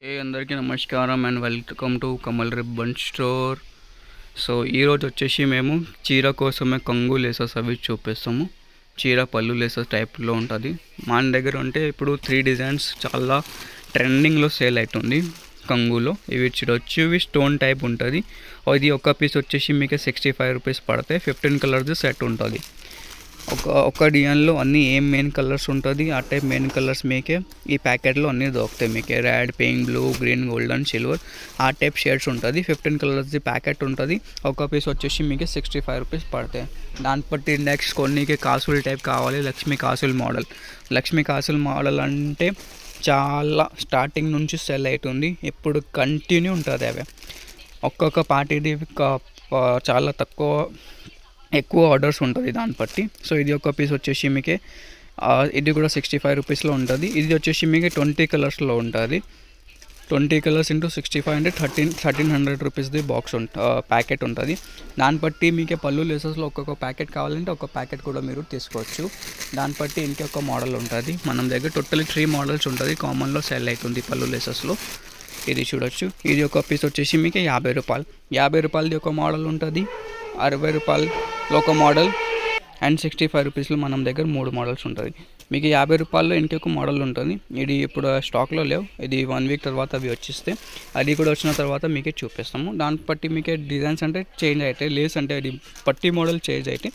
అందరికీ నమస్కారం and welcome to Kamal ribbon store. So ఈరోజు వచ్చేసి మేము చీర కోసమే కంగు లేసెస్ అవి చూపిస్తాము. చీర పళ్ళు లేసెస్ టైప్లో ఉంటుంది మన దగ్గర. అంటే ఇప్పుడు 3 డిజైన్స్ చాలా ట్రెండింగ్లో సేల్ అవుతుంది కంగులో. ఇవి వచ్చి స్టోన్ టైప్ ఉంటుంది. ఇది ఒక పీస్ వచ్చేసి మీకు 65 రూపీస్ పడతాయి. 15 కలర్స్ సెట్ ఉంటుంది. ఒక డిజైన్లో అన్ని మెయిన్ కలర్స్ ఉంటుంది. ఆ టైప్ మెయిన్ కలర్స్ మీకే ఈ ప్యాకెట్లో అన్నీ దొరుకుతాయి. మీకే red, pink, blue, green, golden, silver ఆ టైప్ షేడ్స్ ఉంటుంది. 15 కలర్స్ది ప్యాకెట్ ఉంటుంది. ఒక పీస్ వచ్చేసి మీకు 65 రూపీస్ పడతాయి. దాన్ని బట్టి నెక్స్ట్ కొన్నికి కాసులు టైప్ కావాలి. లక్ష్మీ కాసులు మోడల్ అంటే చాలా స్టార్టింగ్ నుంచి సెల్ అవుతుంది. ఇప్పుడు కంటిన్యూ ఉంటుంది. అవి ఒక్కొక్క పార్టీది చాలా ఎక్కువ ఆర్డర్స్ ఉంటుంది దాన్ని బట్టి. సో ఇది ఒక పీస్ వచ్చేసి మీకు ఇది కూడా 65 రూపీస్లో ఉంటుంది. ఇది వచ్చేసి మీకు 20 కలర్స్లో ఉంటుంది. 20 కలర్స్ ఇంటూ 65 అంటే 1300 రూపీస్ది బాక్స్ ప్యాకెట్ ఉంటుంది. దాన్ని బట్టి మీకు పళ్ళు లేసెస్లో ఒక్కొక్క ప్యాకెట్ కావాలంటే ఒక ప్యాకెట్ కూడా మీరు తీసుకోవచ్చు. దాన్ని బట్టి ఇంకొక మోడల్ ఉంటుంది. మనం దగ్గర టోటల్ 3 మోడల్స్ ఉంటుంది. కామన్లో సెల్ అవుతుంది పళ్ళు లేసెస్లో. ఇది చూడొచ్చు. ఇది ఒక పీస్ వచ్చేసి మీకు 50 రూపాయలు. 50 రూపాయలది ఒక మోడల్ ఉంటుంది. 60 రూపాయలు ఒక మోడల్ అండ్ 65 రూపీస్లో మనం దగ్గర 3 మోడల్స్ ఉంటుంది. మీకు 50 రూపాయల్లో ఇంకొక మోడల్ ఉంటుంది. ఇది ఇప్పుడు స్టాక్లో లేవు. ఇది 1 వీక్ తర్వాత అవి వచ్చేస్తే అది కూడా వచ్చిన తర్వాత మీకే చూపిస్తాము. దాన్ని బట్టి మీకే డిజైన్స్ అంటే చేంజ్ అవుతాయి. లేస్ అంటే అది పట్టి మోడల్ చేంజ్ అయితే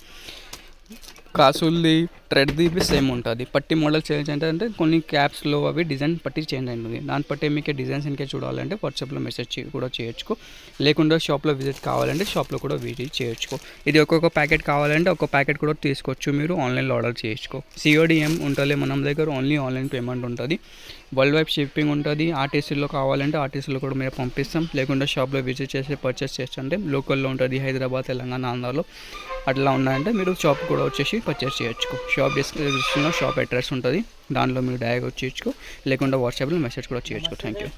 కాసుల్ది థ్రెడ్ది సేమ్ ఉంటుంది. పట్టి మోడల్ చేంజ్ అంటే కొన్ని క్యాప్స్లో అవి డిజైన్ పట్టి చేంజ్ అవుతుంది. దాన్ని బట్టి మీకు డిజైన్స్ ఇంకే చూడాలంటే వాట్సాప్లో మెసేజ్ కూడా చేయొచ్చు. లేకుండా షాప్లో విజిట్ కావాలంటే షాప్లో కూడా విజిట్ చేయొచ్చు. ఇది ఒక్కొక్క ప్యాకెట్ కావాలంటే ఒక ప్యాకెట్ కూడా తీసుకోవచ్చు. మీరు ఆన్లైన్లో ఆర్డర్ చేయొచ్చు. సిఓడి ఉంటుంది మన దగ్గర. ఓన్లీ ఆన్లైన్ పేమెంట్ ఉంటుంది. వరల్డ్ వైడ్ షిప్పింగ్ ఉంటుంది. ఆర్టీసీలో కావాలంటే ఆర్టీసీలో కూడా మేము పంపిస్తాం. లేకుండా షాప్లో విజిట్ చేసి పర్చేస్ చేస్తుంటే లోకల్లో ఉంటుంది. హైదరాబాద్, తెలంగాణ, ఆంధ్రాలో అట్లా ఉన్నాయంటే మీరు షాప్ కూడా వచ్చేసి పర్చేస్ చేయొచ్చు. షాప్ డిస్క్రిప్షన్లో షాప్ అడ్రస్ ఉంటుంది. దానిలో మీరు డైరెక్ట్ వచ్చేయచ్చు. లేకుండా వాట్సాప్లో మెసేజ్ కూడా చేయొచ్చు. Thank you.